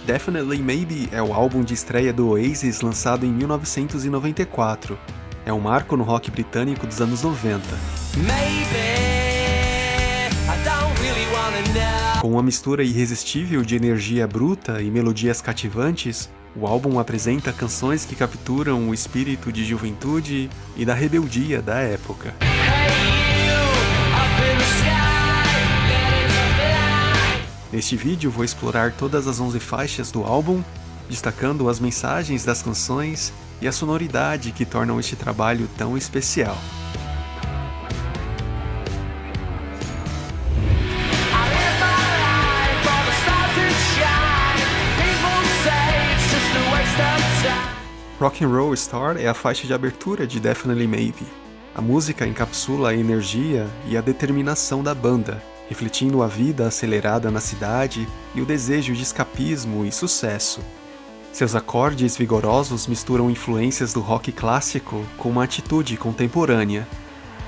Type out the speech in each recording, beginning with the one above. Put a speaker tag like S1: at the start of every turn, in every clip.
S1: Definitely Maybe é o álbum de estreia do Oasis lançado em 1994. É um marco no rock britânico dos anos 90. Com uma mistura irresistível de energia bruta e melodias cativantes, o álbum apresenta canções que capturam o espírito de juventude e da rebeldia da época. Neste vídeo vou explorar todas as 11 faixas do álbum, destacando as mensagens das canções e a sonoridade que tornam este trabalho tão especial. Rock and Roll Star é a faixa de abertura de Definitely Maybe. A música encapsula a energia e a determinação da banda, refletindo a vida acelerada na cidade e o desejo de escapismo e sucesso. Seus acordes vigorosos misturam influências do rock clássico com uma atitude contemporânea.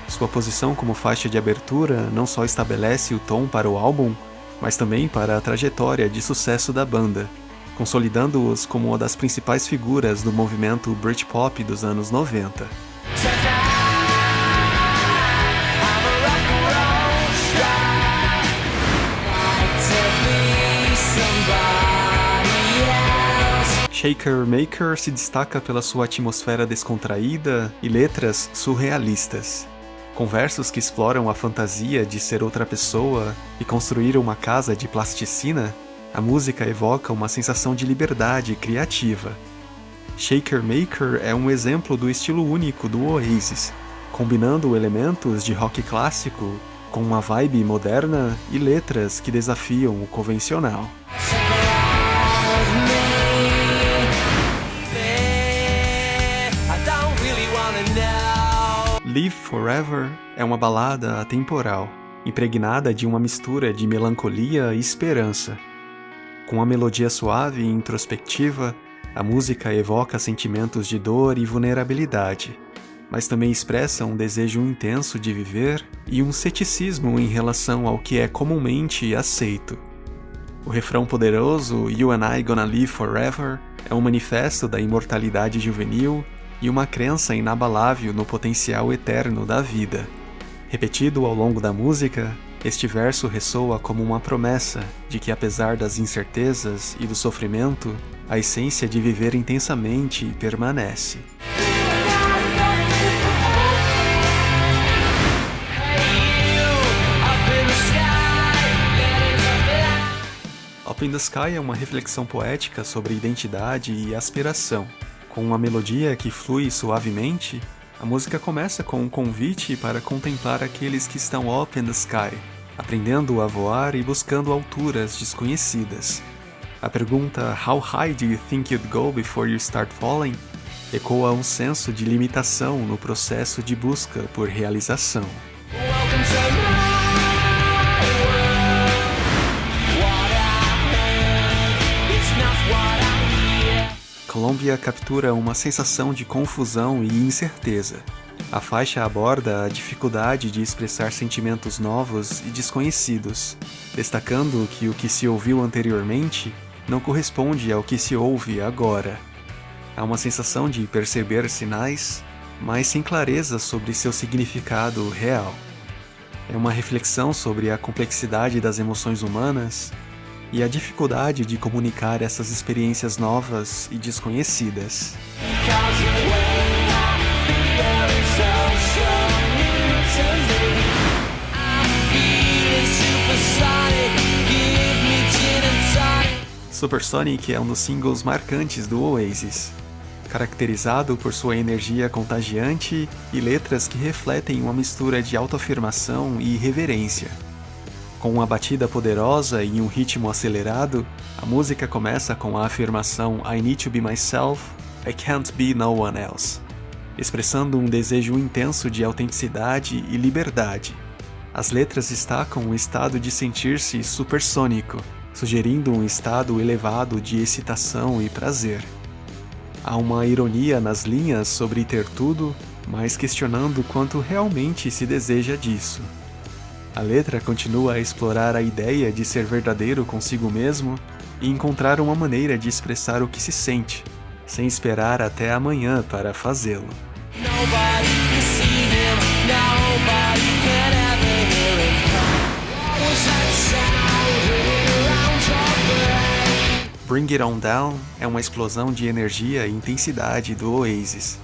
S1: Sua posição como faixa de abertura não só estabelece o tom para o álbum, mas também para a trajetória de sucesso da banda, consolidando-os como uma das principais figuras do movimento Britpop dos anos 90. Shaker Maker se destaca pela sua atmosfera descontraída e letras surrealistas. Com versos que exploram a fantasia de ser outra pessoa e construir uma casa de plasticina, a música evoca uma sensação de liberdade criativa. Shaker Maker é um exemplo do estilo único do Oasis, combinando elementos de rock clássico com uma vibe moderna e letras que desafiam o convencional. Live Forever é uma balada atemporal, impregnada de uma mistura de melancolia e esperança. Com uma melodia suave e introspectiva, a música evoca sentimentos de dor e vulnerabilidade, mas também expressa um desejo intenso de viver e um ceticismo em relação ao que é comumente aceito. O refrão poderoso You and I Gonna Live Forever é um manifesto da imortalidade juvenil e uma crença inabalável no potencial eterno da vida. Repetido ao longo da música, este verso ressoa como uma promessa de que, apesar das incertezas e do sofrimento, a essência de viver intensamente permanece. Up in the Sky é uma reflexão poética sobre identidade e aspiração. Com uma melodia que flui suavemente, a música começa com um convite para contemplar aqueles que estão up in the sky, aprendendo a voar e buscando alturas desconhecidas. A pergunta How high do you think you'd go before you start falling? Ecoa um senso de limitação no processo de busca por realização. Columbia captura uma sensação de confusão e incerteza. A faixa aborda a dificuldade de expressar sentimentos novos e desconhecidos, destacando que o que se ouviu anteriormente não corresponde ao que se ouve agora. Há uma sensação de perceber sinais, mas sem clareza sobre seu significado real. É uma reflexão sobre a complexidade das emoções humanas e a dificuldade de comunicar essas experiências novas e desconhecidas. Supersonic é um dos singles marcantes do Oasis, caracterizado por sua energia contagiante e letras que refletem uma mistura de autoafirmação e irreverência. Com uma batida poderosa e um ritmo acelerado, a música começa com a afirmação I need to be myself, I can't be no one else, expressando um desejo intenso de autenticidade e liberdade. As letras destacam o estado de sentir-se supersônico, sugerindo um estado elevado de excitação e prazer. Há uma ironia nas linhas sobre ter tudo, mas questionando quanto realmente se deseja disso. A letra continua a explorar a ideia de ser verdadeiro consigo mesmo e encontrar uma maneira de expressar o que se sente, sem esperar até amanhã para fazê-lo. Bring It On Down é uma explosão de energia e intensidade do Oasis,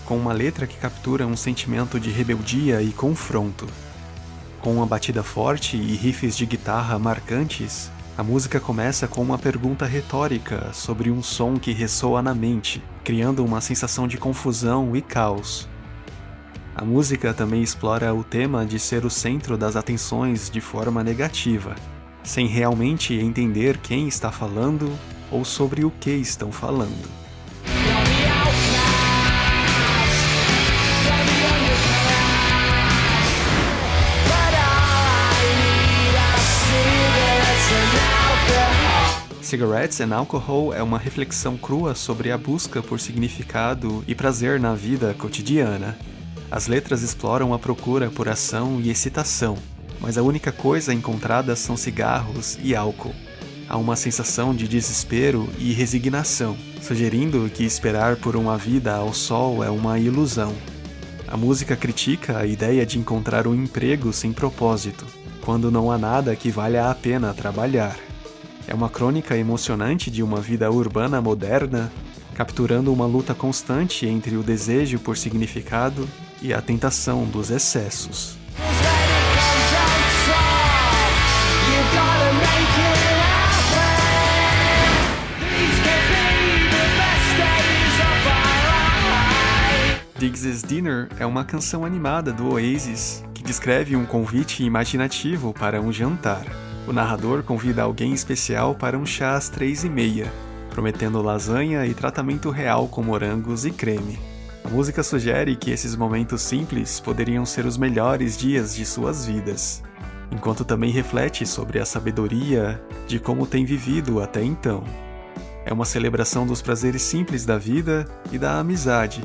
S1: com uma letra que captura um sentimento de rebeldia e confronto. Com uma batida forte e riffs de guitarra marcantes, a música começa com uma pergunta retórica sobre um som que ressoa na mente, criando uma sensação de confusão e caos. A música também explora o tema de ser o centro das atenções de forma negativa, sem realmente entender quem está falando ou sobre o que estão falando. Cigarettes and Alcohol é uma reflexão crua sobre a busca por significado e prazer na vida cotidiana. As letras exploram a procura por ação e excitação, mas a única coisa encontrada são cigarros e álcool. Há uma sensação de desespero e resignação, sugerindo que esperar por uma vida ao sol é uma ilusão. A música critica a ideia de encontrar um emprego sem propósito, quando não há nada que valha a pena trabalhar. É uma crônica emocionante de uma vida urbana moderna, capturando uma luta constante entre o desejo por significado e a tentação dos excessos. Diggs' Dinner é uma canção animada do Oasis que descreve um convite imaginativo para um jantar. O narrador convida alguém especial para um chá às 3h30, prometendo lasanha e tratamento real com morangos e creme. A música sugere que esses momentos simples poderiam ser os melhores dias de suas vidas, enquanto também reflete sobre a sabedoria de como tem vivido até então. É uma celebração dos prazeres simples da vida e da amizade,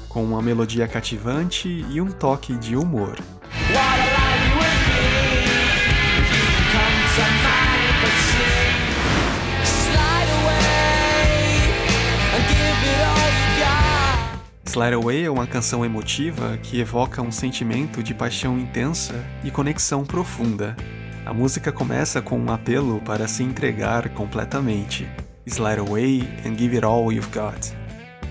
S1: com uma melodia cativante e um toque de humor. Slide Away é uma canção emotiva que evoca um sentimento de paixão intensa e conexão profunda. A música começa com um apelo para se entregar completamente. Slide away and give it all you've got.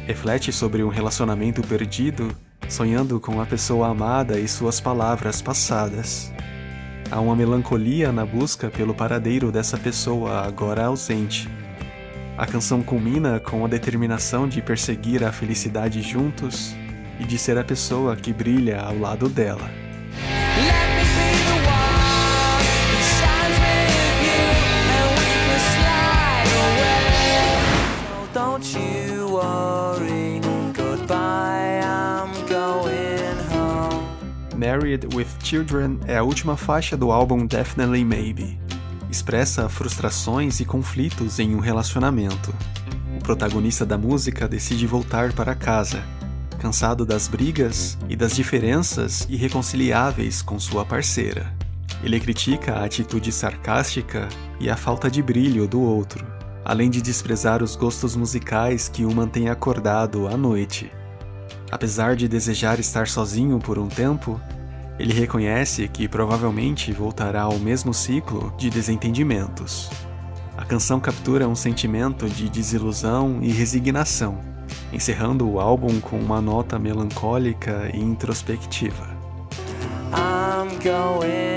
S1: Reflete sobre um relacionamento perdido, sonhando com a pessoa amada e suas palavras passadas. Há uma melancolia na busca pelo paradeiro dessa pessoa agora ausente. A canção culmina com a determinação de perseguir a felicidade juntos e de ser a pessoa que brilha ao lado dela. Married with Children é a última faixa do álbum Definitely Maybe. Expressa frustrações e conflitos em um relacionamento. O protagonista da música decide voltar para casa, cansado das brigas e das diferenças irreconciliáveis com sua parceira. Ele critica a atitude sarcástica e a falta de brilho do outro, além de desprezar os gostos musicais que o mantêm acordado à noite. Apesar de desejar estar sozinho por um tempo, ele reconhece que provavelmente voltará ao mesmo ciclo de desentendimentos. A canção captura um sentimento de desilusão e resignação, encerrando o álbum com uma nota melancólica e introspectiva. I'm going